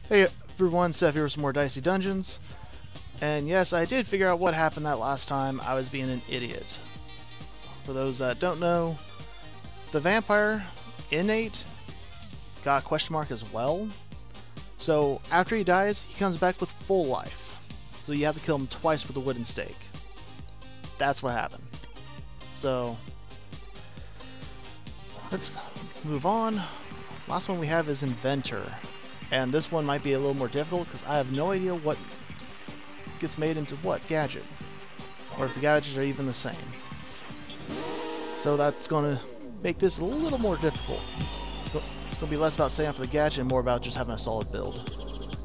Hey everyone, Seth here with some more Dicey Dungeons. And yes, I did figure out what happened that last time. I was being an idiot. For those that don't know, the vampire, innate, got question mark as well. So after he dies, he comes back with full life. So you have to kill him twice with a wooden stake. That's what happened. So let's move on. Last one we have is Inventor. And this one might be a little more difficult because I have no idea what gets made into what gadget. Or if the gadgets are even the same. So that's going to make this a little more difficult. It's going to be less about setting up for the gadget and more about just having a solid build.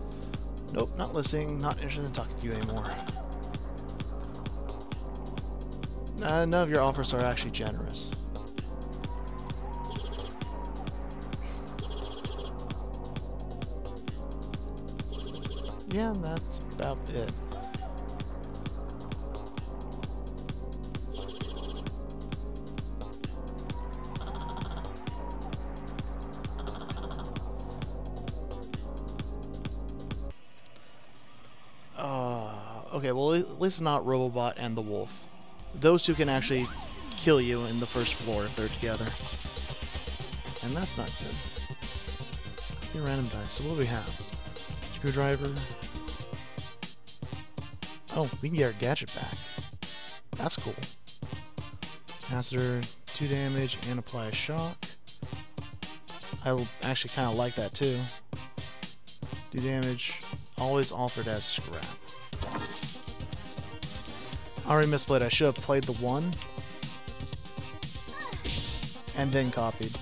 Nope, not listening, not interested in talking to you anymore. None of your offers are actually generous. Yeah, that's about it. Okay, well at least not Robobot and the Wolf. Those two can actually kill you in the first floor if they're together. And that's not good. Be random dice. So what do we have? Screwdriver. Oh, we can get our gadget back. That's cool. Capacitor, 2 damage, and apply a shock. I actually kind of like that too. 2 damage, always offered as scrap. I already misplayed. I should have played the 1 and then copied.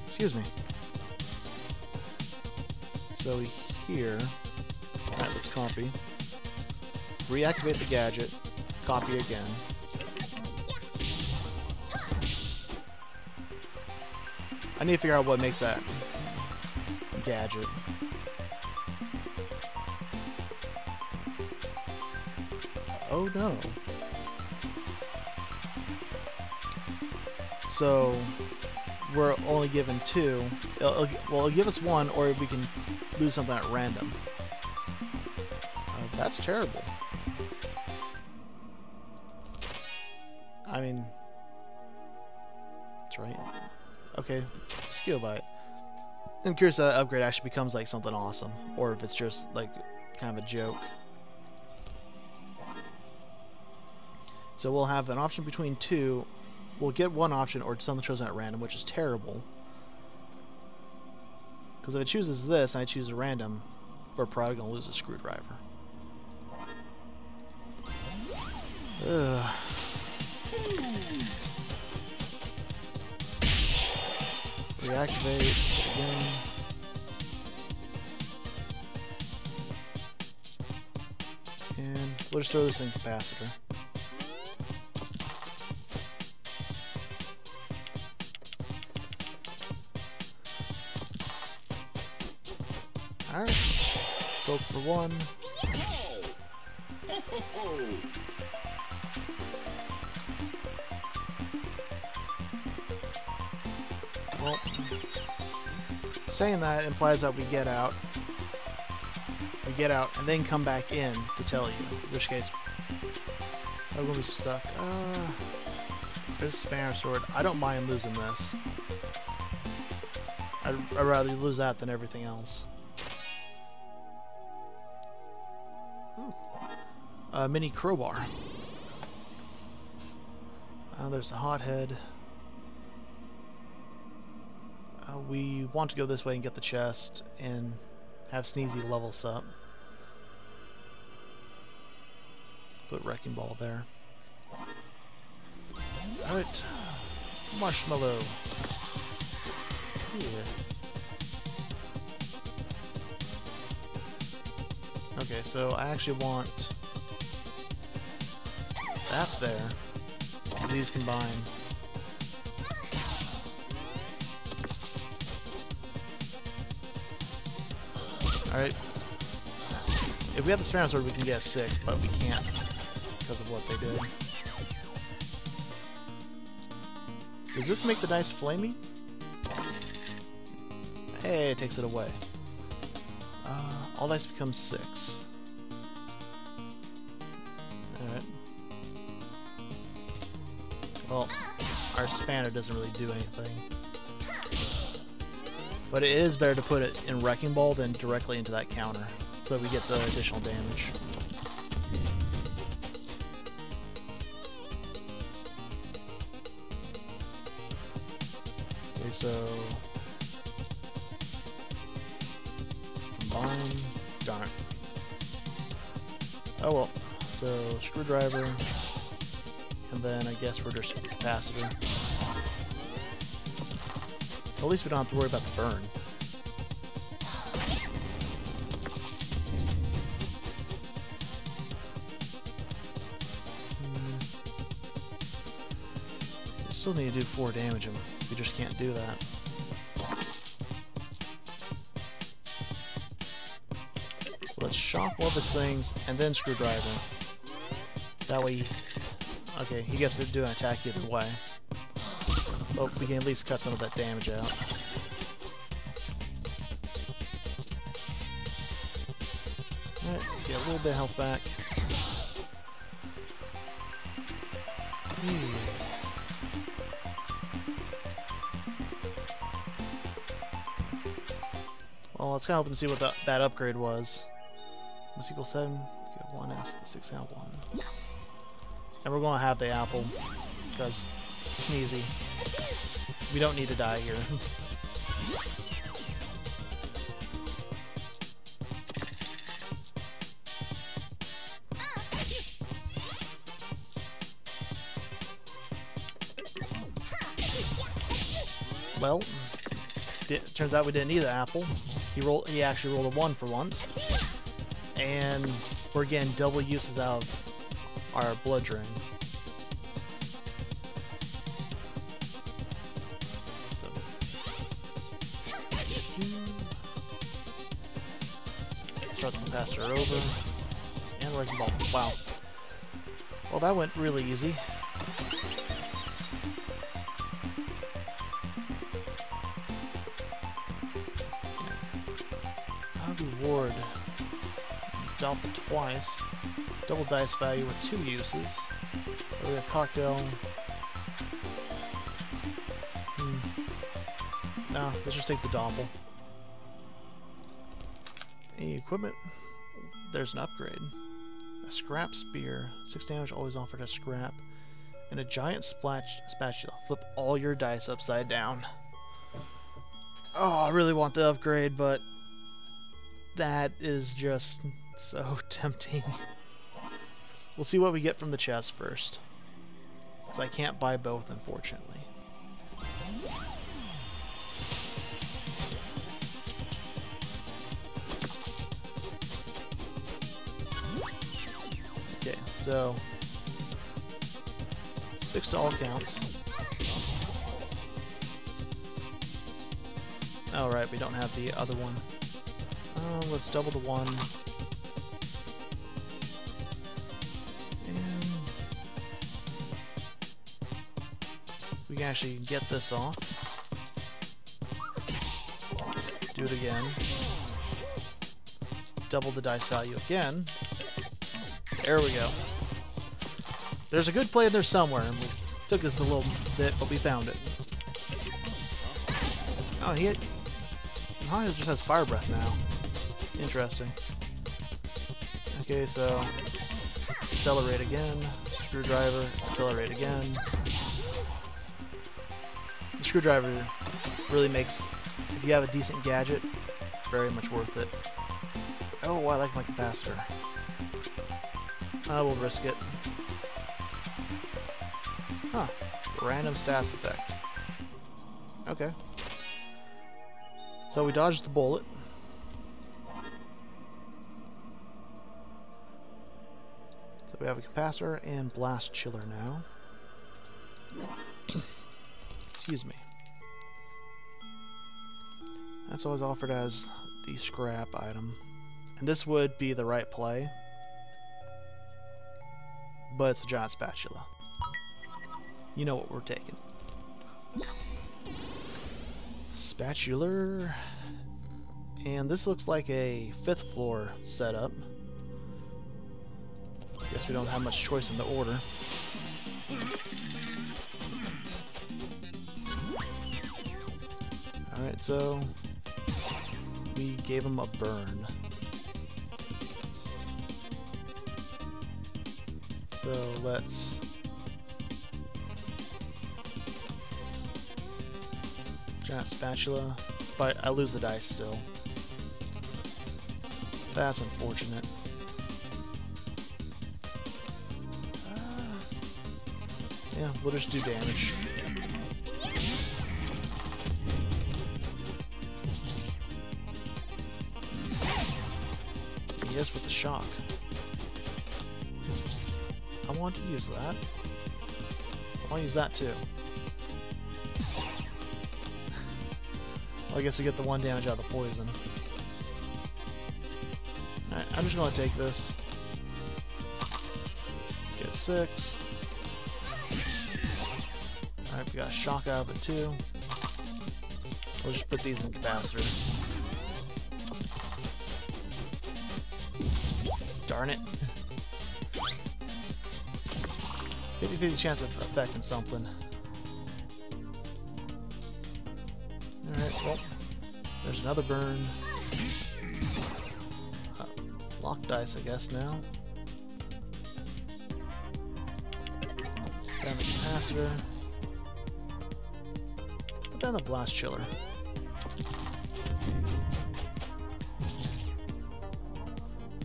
Excuse me. So here, alright, let's copy. Reactivate the gadget, copy again. I need to figure out what makes that gadget. Oh no. So we're only given 2. Well, it'll give us 1, or we can lose something at random. That's terrible. I mean, that's right. Okay, skill bite. I'm curious if that upgrade actually becomes like something awesome, or if it's just like kind of a joke. So we'll have an option between 2. We'll get 1 option or something chosen at random, which is terrible. Because if it chooses this and I choose a random, we're probably going to lose a screwdriver. Ugh. Reactivate again. And we'll just throw this in capacitor. Alright, go for 1. Well, saying that implies that we get out. We get out and then come back in to tell you. In which case, I'm going to be stuck. There's a spam sword. I don't mind losing this. I'd rather lose that than everything else. Mini crowbar. There's a hothead. We want to go this way and get the chest and have Sneezy level us up. Put Wrecking Ball there. Alright. Marshmallow. Yeah. Okay, so I actually want that there. These combine. Alright. If we have the Spam Sword, we can get a 6, but we can't because of what they did. Does this make the dice flamey? Hey, it takes it away. All dice become 6. Alright. Well, our spanner doesn't really do anything. But it is better to put it in Wrecking Ball than directly into that counter, so we get the additional damage. Okay, so... combine... darn it. Oh well. So, screwdriver, and then I guess we're just capacitor. At least we don't have to worry about the burn. We still need to do 4 damage, and we just can't do that. So let's shock one of his things, and then screwdriver. That way, okay, he gets to do an attack either way. But we can at least cut some of that damage out. Alright, get a little bit of health back. Well, let's kind of open to see what that upgrade was. Must equal 7, get 1 6 apple. And we're going to have the apple, because sneezy. We don't need to die here. Well, turns out we didn't need the apple. He actually rolled a 1 for once. And we're getting double uses out of our blood drain. So, start the capacitor over. And Wrecking Ball. Wow. Well, that went really easy. Reward. Double twice. Double dice value with 2 uses. We have cocktail. No, let's just take the doppel. Any equipment? There's an upgrade. A scrap spear. 6 damage, always offered as scrap. And a giant spatula. Flip all your dice upside down. Oh, I really want the upgrade, but that is just so tempting. We'll see what we get from the chest first, because I can't buy both, unfortunately. Okay, so 6 to all counts. Alright, we don't have the other one. Let's double the 1. And we can actually get this off. Do it again. Double the dice value again. There we go. There's a good play in there somewhere, and we took this a little bit, but we found it. Oh, he just has fire breath now. Interesting. Okay, so accelerate again, screwdriver, accelerate again. The screwdriver really makes, if you have a decent gadget, very much worth it. Oh, I like my capacitor. I will risk it. Huh. Random stats effect. Okay. So we dodged the bullet. So we have a capacitor and blast chiller now. Excuse me. That's always offered as the scrap item. And this would be the right play. But it's a giant spatula. You know what we're taking. Spatular. And this looks like a 5th floor setup. Guess we don't have much choice in the order. Alright, so we gave him a burn. So let's giant spatula, but I lose the dice still. That's unfortunate. Yeah, we'll just do damage. Yes, with the shock. I want to use that. I'll use that too. Well, I guess we get the 1 damage out of the poison. Alright, I'm just going to take this. Get 6. Alright, we got a shock out of it too. We'll just put these in capacitor. Darn it. 50-50 chance of affecting something. Alright, well, there's another burn. Lock dice, I guess, now. Down the capacitor. Put down the blast chiller.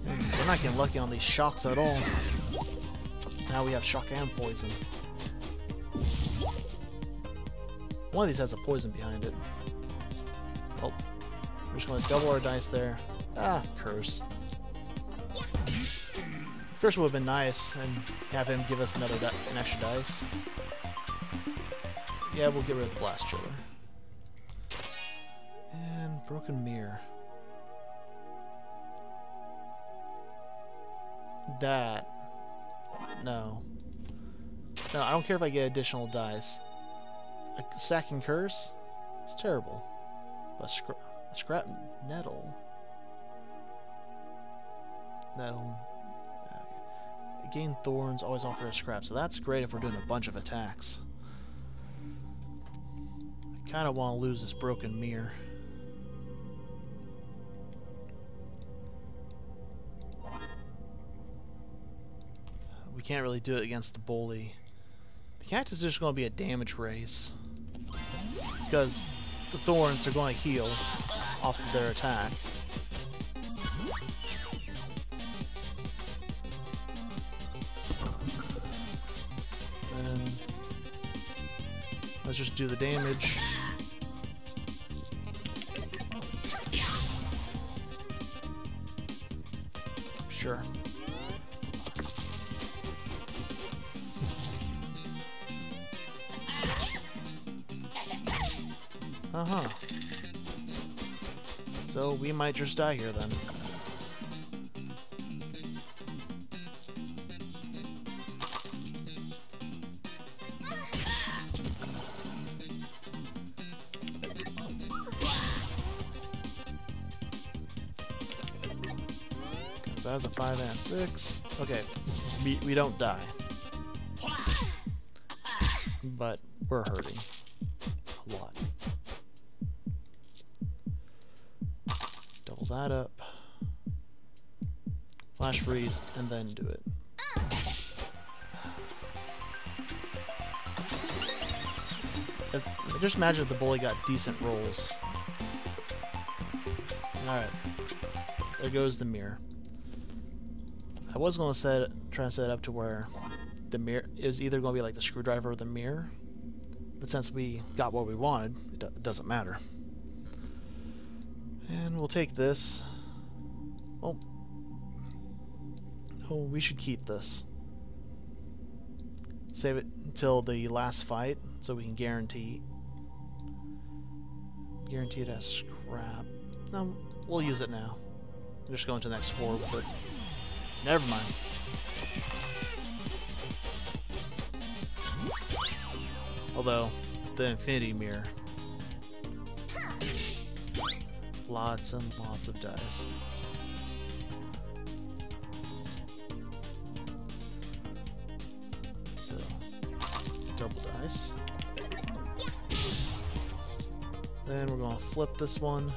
And we're not getting lucky on these shocks at all. Now we have shock and poison. One of these has a poison behind it. Oh, we're just going to double our dice there. Ah, curse. Curse would have been nice and have him give us an extra dice. Yeah, we'll get rid of the blast chiller. And broken mirror. That. No. No, I don't care if I get additional dice. A stacking curse? It's terrible. But a scrap nettle. Nettle. Okay. Gain thorns, always offer a scrap. So that's great if we're doing a bunch of attacks. I kind of want to lose this broken mirror. We can't really do it against the bully. The cactus is just going to be a damage race. Because the thorns are going to heal off of their attack. And let's just do the damage. Sure. Uh-huh. So we might just die here then. So that was a 5 and a 6. Okay, we don't die. But we're hurting. A lot. Double that up. Flash freeze, and then do it. Just imagine if the bully got decent rolls. Alright. There goes the mirror. I was going to try to set it up to where the mirror is either going to be like the screwdriver or the mirror. But since we got what we wanted, it doesn't matter. And we'll take this. Oh. Oh, we should keep this. Save it until the last fight, so we can guarantee it as scrap. No, we'll use it now. We're just going to the next floor with it. Never mind. Although, the infinity mirror. Lots and lots of dice. So, double dice. Then we're going to flip this one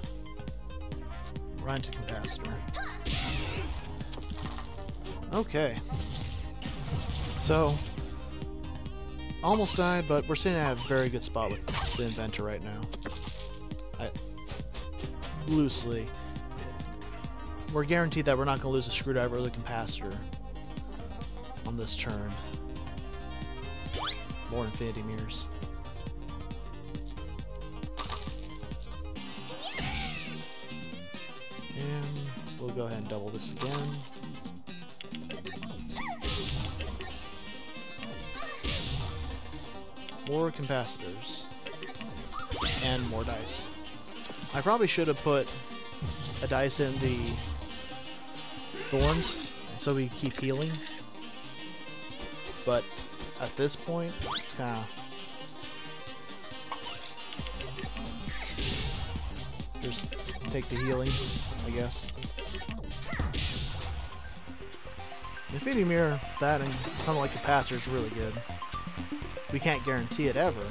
right into capacitor. Okay. So, almost died, but we're sitting at a very good spot with the inventor right now. Loosely. We're guaranteed that we're not going to lose a screwdriver or the capacitor on this turn. More infinity mirrors. And we'll go ahead and double this again. More capacitors. And more dice. I probably should have put a dice in the thorns so we keep healing. But at this point, it's kind of just take the healing, I guess. The infinity mirror, that and something like capacitor is really good. We can't guarantee it ever,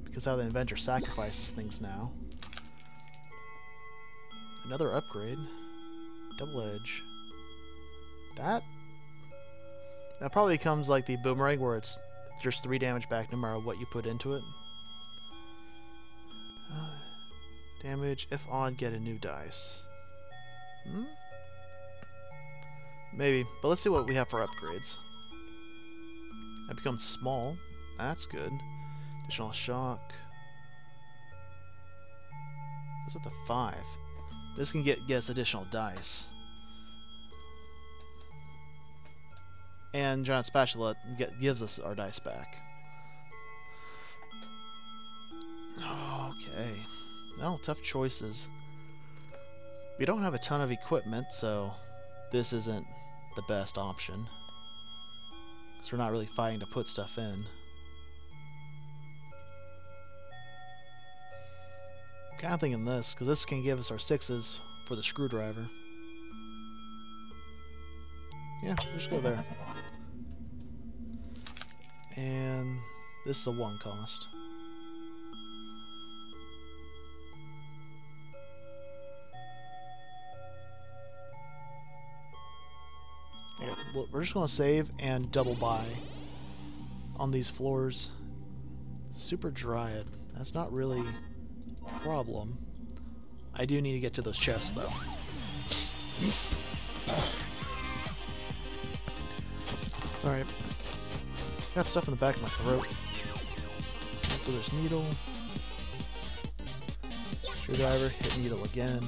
because how the inventor sacrifices things now. Another upgrade. Double edge. That probably becomes like the boomerang where it's just 3 damage back no matter what you put into it. Damage if on, get a new dice. Maybe, but let's see what we have for upgrades. That becomes small. That's good. Additional shock. What's at the 5? This can get us additional dice. And Giant Spatula gives us our dice back. Okay. Well, tough choices. We don't have a ton of equipment, so this isn't the best option. Because we're not really fighting to put stuff in. I'm kind of thinking this, because this can give us our 6s for the screwdriver. Yeah, we'll just go there. And this is a 1 cost. Yeah, well, we're just going to save and double buy on these floors. Super Dryad. That's not really a problem. I do need to get to those chests, though. Alright. Got stuff in the back of my throat. So there's needle. Screwdriver, hit needle again.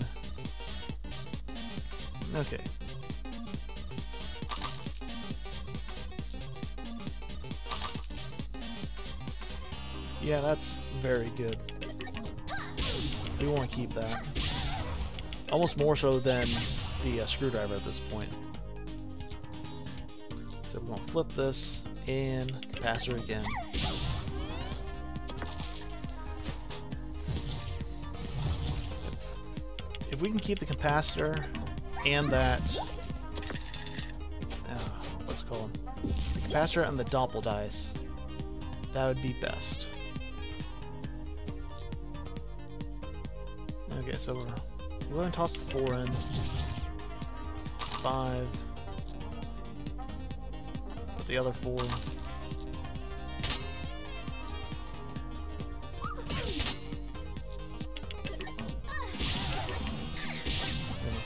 Okay. Yeah, that's very good. We want to keep that. Almost more so than the screwdriver at this point. So we're going to flip this and capacitor again. If we can keep the capacitor and that, what's it called? The capacitor and the doppel dice, that would be best. Okay, so we're going to toss the 4 in. 5. Put the other 4. And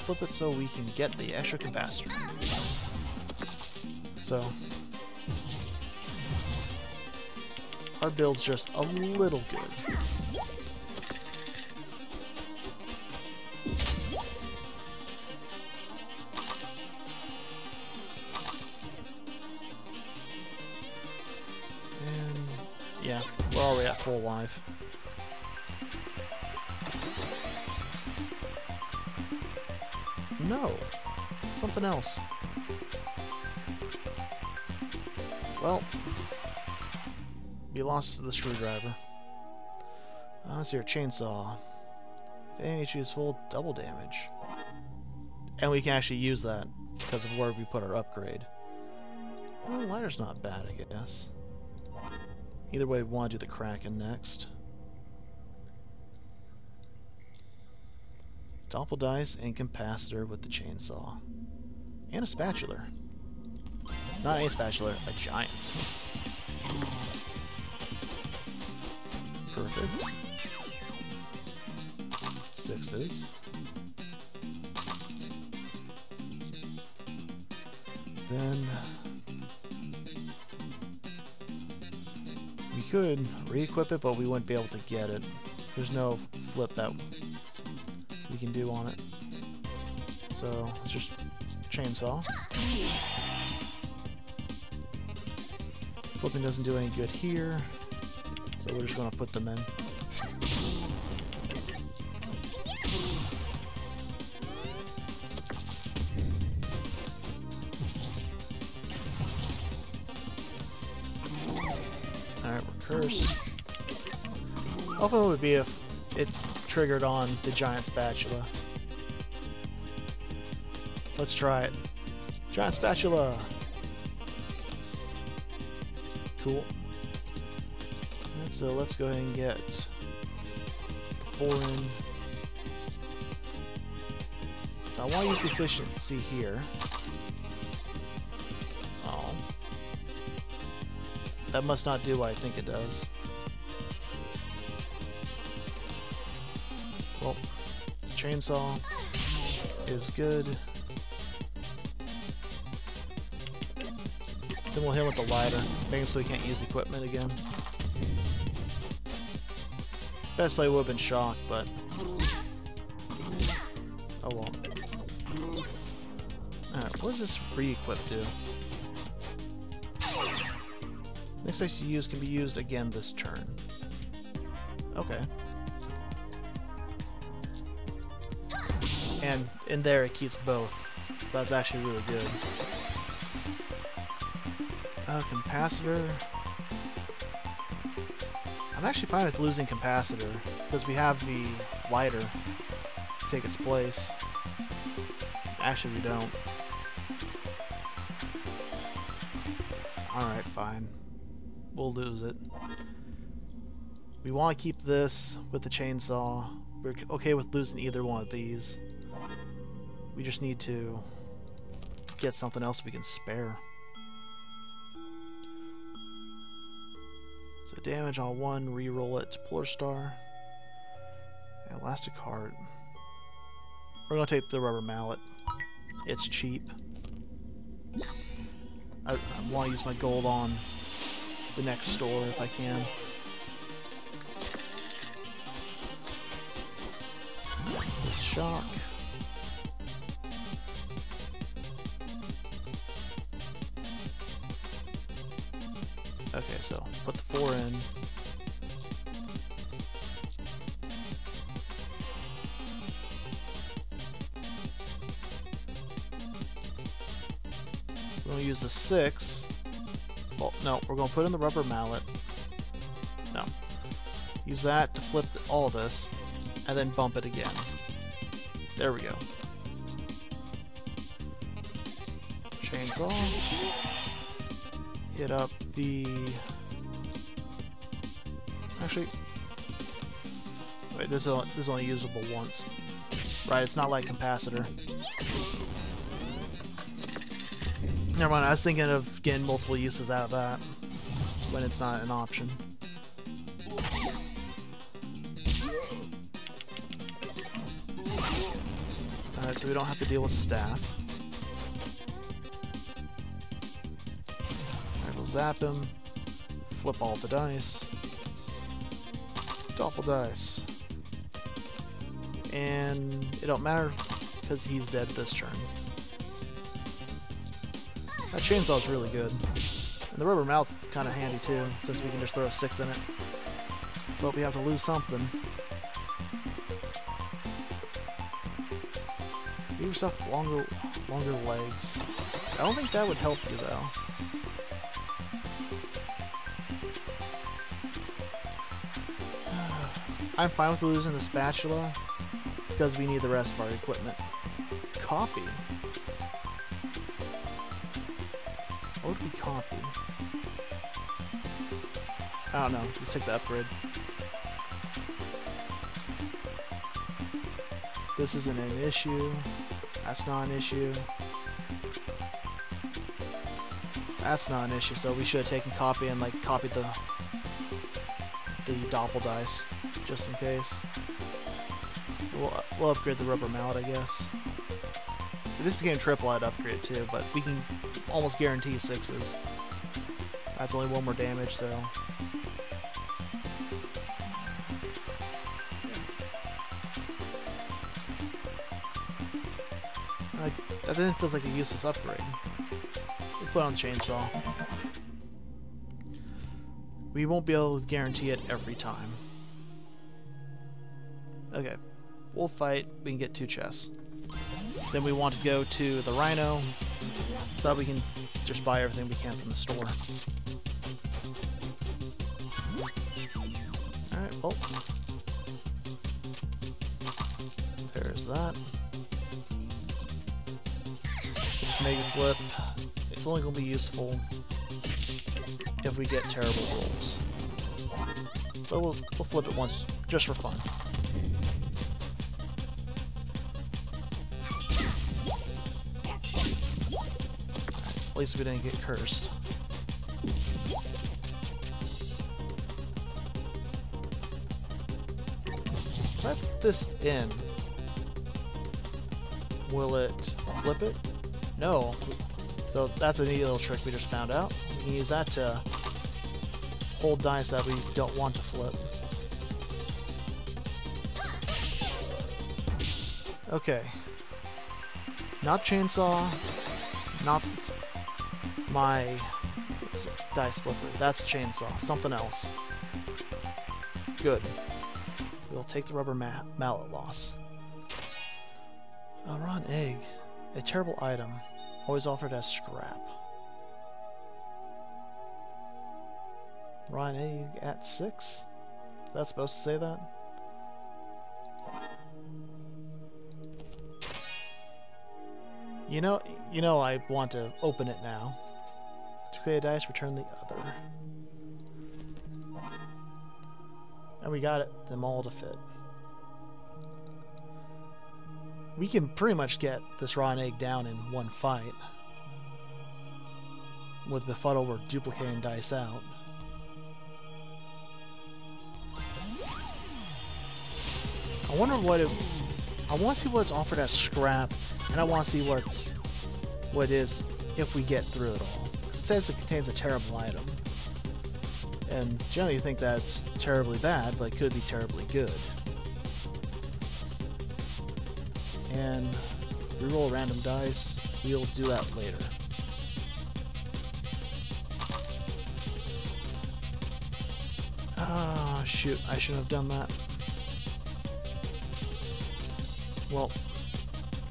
flip it so we can get the extra capacitor. So our build's just a little good. Yeah, we're already at full life. No, something else. We lost the screwdriver. Let's see, our chainsaw. If any HP is full, double damage. And we can actually use that because of where we put our upgrade. Well, lighter's not bad, I guess. Either way, we want to do the Kraken next. Doppel dice and capacitor with the chainsaw. And a spatula. Not a spatula, a giant. Perfect. 6s. Then we could re-equip it, but we wouldn't be able to get it. There's no flip that we can do on it. So let's just chainsaw. Flipping doesn't do any good here, so we're just going to put them in. Alright, we're cursed. Hopefully it would be if it triggered on the giant spatula. Let's try it. Giant spatula! Cool. And so let's go ahead and get 4 in. I want to use efficiency here. Oh. That must not do what I think it does. Well, chainsaw is good. Then we'll hit him with the lighter, make him so he can't use equipment again. Best play would have been shock, but oh well. Alright, what does this re-equip do? Next ice you use can be used again this turn. Okay. And in there it keeps both. So that's actually really good. Capacitor. I'm actually fine with losing capacitor because we have the lighter to take its place. Actually, we don't. Alright, fine. We'll lose it. We want to keep this with the chainsaw. We're okay with losing either one of these. We just need to get something else we can spare. So damage on 1, reroll it to Polar Star. Elastic Heart. We're going to take the rubber mallet. It's cheap. I want to use my gold on the next store if I can. Shock. Okay, so put the 4 in. We're going to use the 6. Well, no, we're going to put in the rubber mallet. No. Use that to flip all of this, and then bump it again. There we go. Chainsaw. Hit up the... Actually... Wait, this is only usable once. Right, it's not like capacitor. Never mind, I was thinking of getting multiple uses out of that when it's not an option. Alright, so we don't have to deal with staff. Alright, we'll zap him. Flip all the dice. Doppel dice. And it don't matter because he's dead this turn. That chainsaw is really good. And the rubber mallet's kind of handy too, since we can just throw a 6 in it. But we have to lose something. Give yourself longer legs. I don't think that would help you though. I'm fine with losing the spatula because we need the rest of our equipment. Copy? What would we copy? I don't know. Let's take the upgrade. This isn't an issue. That's not an issue. That's not an issue, so we should have taken copy and like copied the doppel dice, just in case. We'll upgrade the rubber mallet, I guess. If this became triple, I'd upgrade it too, but we can almost guarantee 6s. That's only 1 more damage, so... That then feels like a useless upgrade. We'll put on the chainsaw. We won't be able to guarantee it every time. Okay. We'll fight. We can get 2 chests. Then we want to go to the Rhino so that we can just buy everything we can from the store. Alright, well. There's that. This Mega Flip. It's only going to be useful if we get terrible rolls. So we'll flip it once, just for fun. At least we didn't get cursed. If I put this in, will it flip it? No. So that's a neat little trick we just found out. We can use that to hold dice that we don't want to flip. Okay. Not chainsaw, not my dice flipper. That's chainsaw. Something else. Good. We'll take the rubber mallet loss. A raw egg. A terrible item. Always offered as scrap. Raw egg at 6? Is that supposed to say that? You know I want to open it now. To play a dice, return the other. And we got them all to fit. We can pretty much get this raw egg down in one fight. With Befuddle, we're duplicating dice out. I wonder what it... I want to see what's offered as scrap, and I want to see what it is if we get through it all. It says it contains a terrible item. And generally you think that's terribly bad, but it could be terribly good. And reroll random dice. We'll do that later. Ah, shoot. I shouldn't have done that. Well,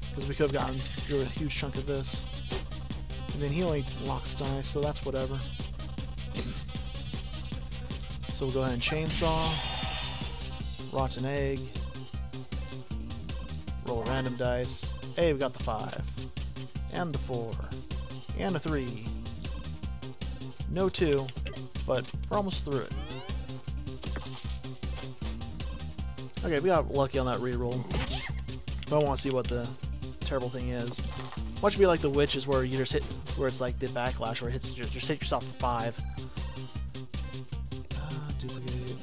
because we could have gotten through a huge chunk of this. And then he only locks dice, so that's whatever. So we'll go ahead and chainsaw. Rotten egg. Roll a random dice. Hey, we got the 5. And the 4. And a 3. No 2, but we're almost through it. Okay, we got lucky on that reroll. But I want to see what the terrible thing is. Watch it be like the witches where you just hit, where it's like the backlash where it hits, just hit yourself for 5. Duplicate.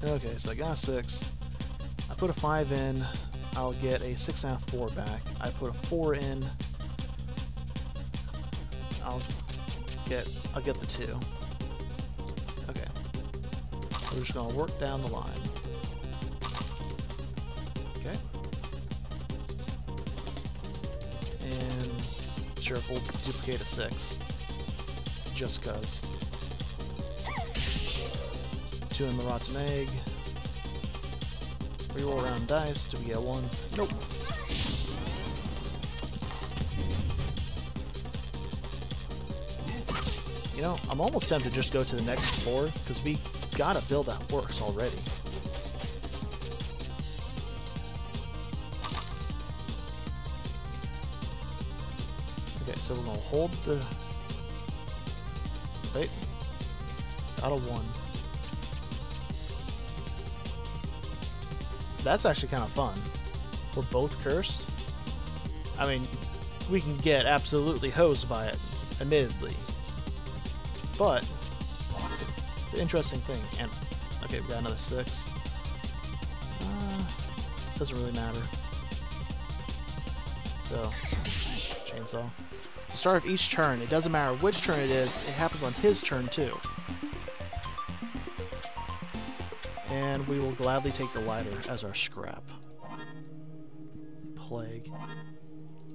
Okay, so I got a 6. I put a 5 in, I'll get a 6 and a 4 back. I put a 4 in, I'll get the 2. Okay. We're just gonna work down the line. Okay. And sure, we'll duplicate a 6. Just cause. 2 in the rotten egg. Reroll around dice. Do we get 1? Nope. You know, I'm almost tempted to just go to the next floor, because we got a build that works already. Okay, so we're going to hold the... Wait. Got a 1. That's actually kind of fun. We're both cursed. I mean, we can get absolutely hosed by it, admittedly. But, it's an interesting thing. And, okay, we got another 6. Doesn't really matter. So, chainsaw. At the start of each turn, it doesn't matter which turn it is, it happens on his turn too. And we will gladly take the lighter as our scrap. Plague.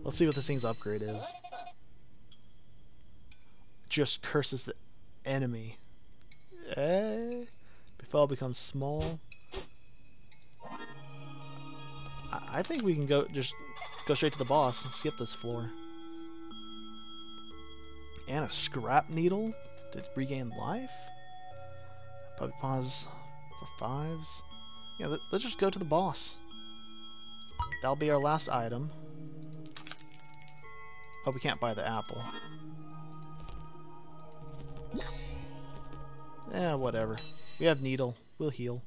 Let's see what this thing's upgrade is. Just curses the enemy. Befell becomes small. I think we can just go straight to the boss and skip this floor. And a scrap needle to regain life? Probably pause for 5s. Yeah, let's just go to the boss. That'll be our last item. Oh, we can't buy the apple. Eh, whatever. We have needle. We'll heal.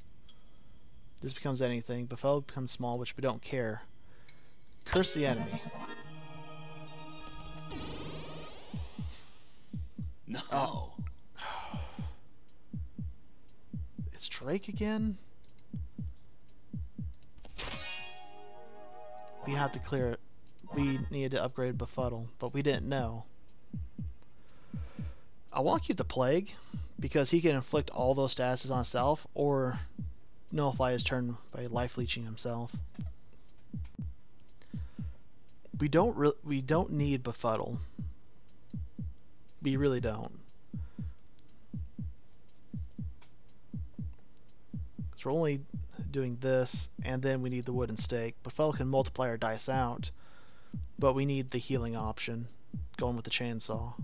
This becomes anything. Befell becomes small, which we don't care. Curse the enemy. No. Oh. It's Drake again? We have to clear it. We needed to upgrade Befuddle, but we didn't know. I want to keep the Plague, because he can inflict all those statuses on himself, or nullify his turn by life leeching himself. We don't need Befuddle. We really don't. So we're only doing this, and then we need the wooden stake. Befuddle can multiply our dice out, but we need the healing option, going with the chainsaw.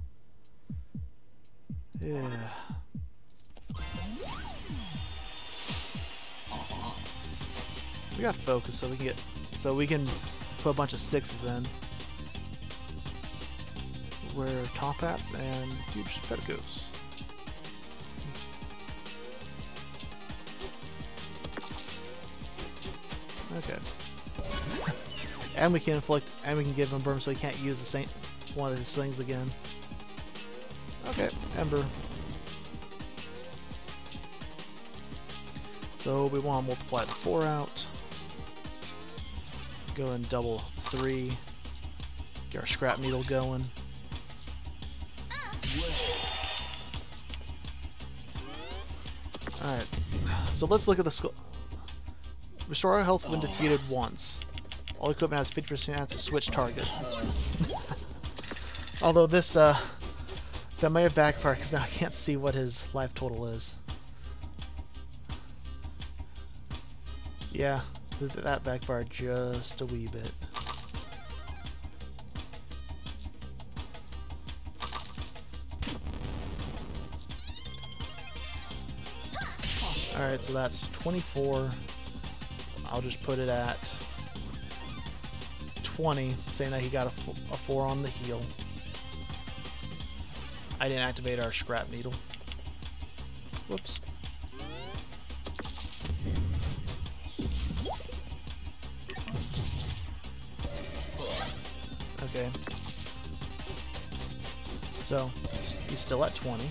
Yeah. We got focus, so we can put a bunch of 6s in. Wear top hats and huge petticoats. Okay. And we can inflict, and we can give him burn, so he can't use the one of his things again. Okay, Ember. So we want to multiply the 4 out. Go and double 3. Get our scrap needle going. Alright, so let's look at the skull. Restore our health when defeated once. All equipment has 50% chance to switch target. Although this, that may have backfired because now I can't see what his life total is. Yeah, that backfired just a wee bit. Alright, so that's 24. I'll just put it at 20, saying that he got a 4 on the heal. I didn't activate our scrap needle. Whoops. Okay. So, he's still at 20.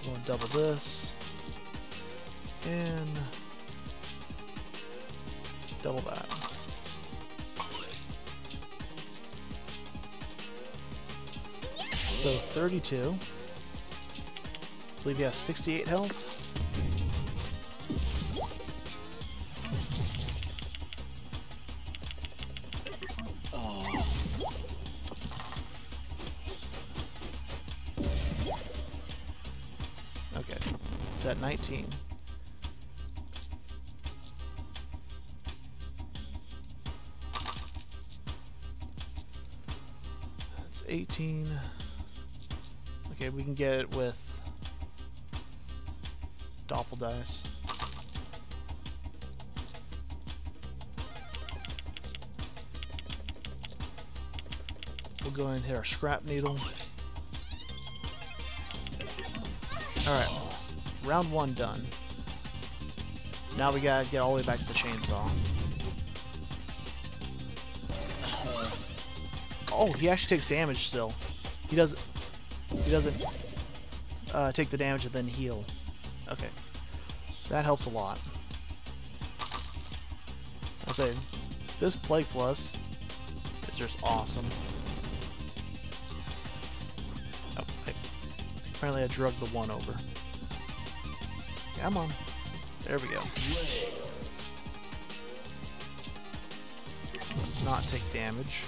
We'll double this. And double that. So 32. I believe he has 68 health. Okay, it's at 19. It's 18. Okay, we can get it with doppel dice. We'll go ahead and hit our scrap needle. Alright, round 1 done. Now we gotta get all the way back to the chainsaw. Oh, he actually takes damage still. He doesn't take the damage and then heal. Okay. That helps a lot. I'll say, this Plague Plus is just awesome. Oh, apparently I drugged the 1 over. Come on. There we go. Let's not take damage.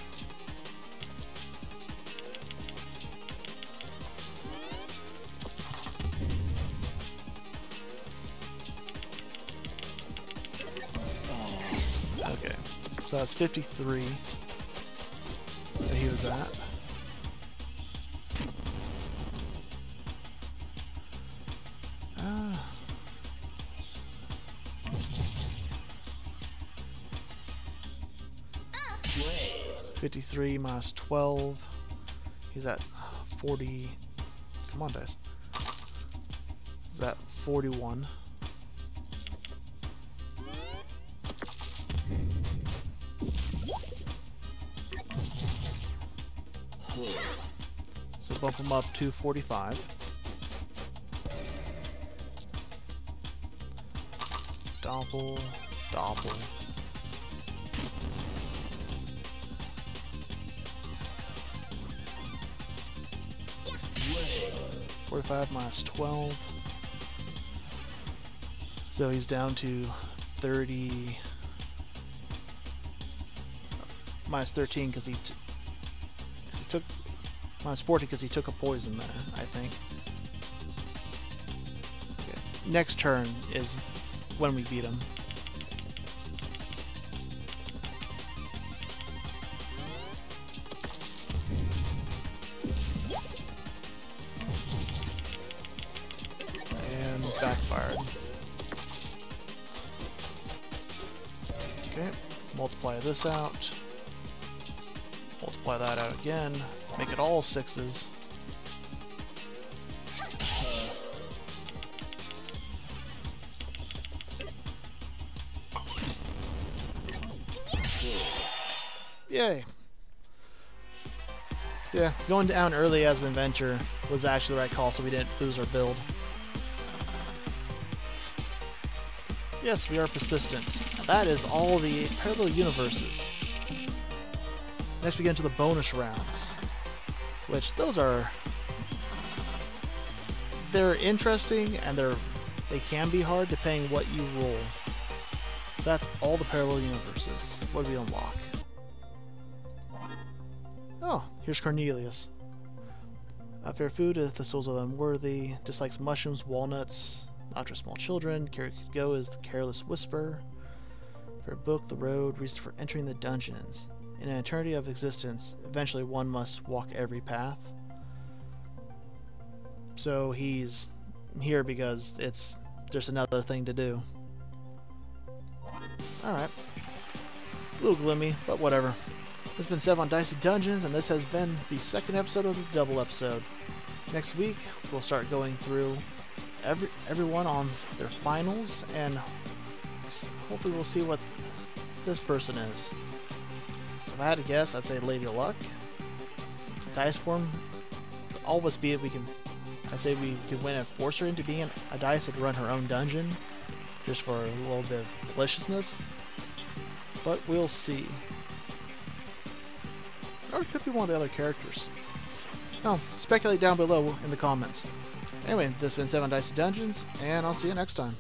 Okay, so that's 53 that he was at. So 53 minus 12. He's at 40. Come on, dice. He's at 41. So bump him up to 45. Doppel, doppel. $45 minus 12. So he's down to 30. Minus 13 because he took. Minus 40 because he took a poison there, I think. Okay. Next turn is when we beat him. And backfired. Okay, multiply this out. Multiply that out again. Make it all 6s. Yay! So yeah, going down early as an inventor was actually the right call so we didn't lose our build. Yes, we are persistent. That is all the parallel universes. Next we get into the bonus rounds. Which those are, they're interesting and they can be hard depending what you roll. So that's all the parallel universes. What do we unlock? Oh, here's Cornelius. Fair food if the souls are unworthy. Dislikes mushrooms, walnuts, not for small children. Care could go is the careless whisper. Fair book, the road, reason for entering the dungeons. In an eternity of existence, eventually one must walk every path. So he's here because there's another thing to do. Alright. A little gloomy, but whatever. This has been Sev on Dicey Dungeons, and this has been the second episode of the double episode. Next week, we'll start going through everyone on their finals, and hopefully we'll see what this person is. If I had to guess, I'd say Lady Luck. Dice form, always be it. I'd say we could win and force her into being a dice and run her own dungeon, just for a little bit of maliciousness. But we'll see. Or it could be one of the other characters. No, speculate down below in the comments. Anyway, this has been 7 Dicey Dungeons, and I'll see you next time.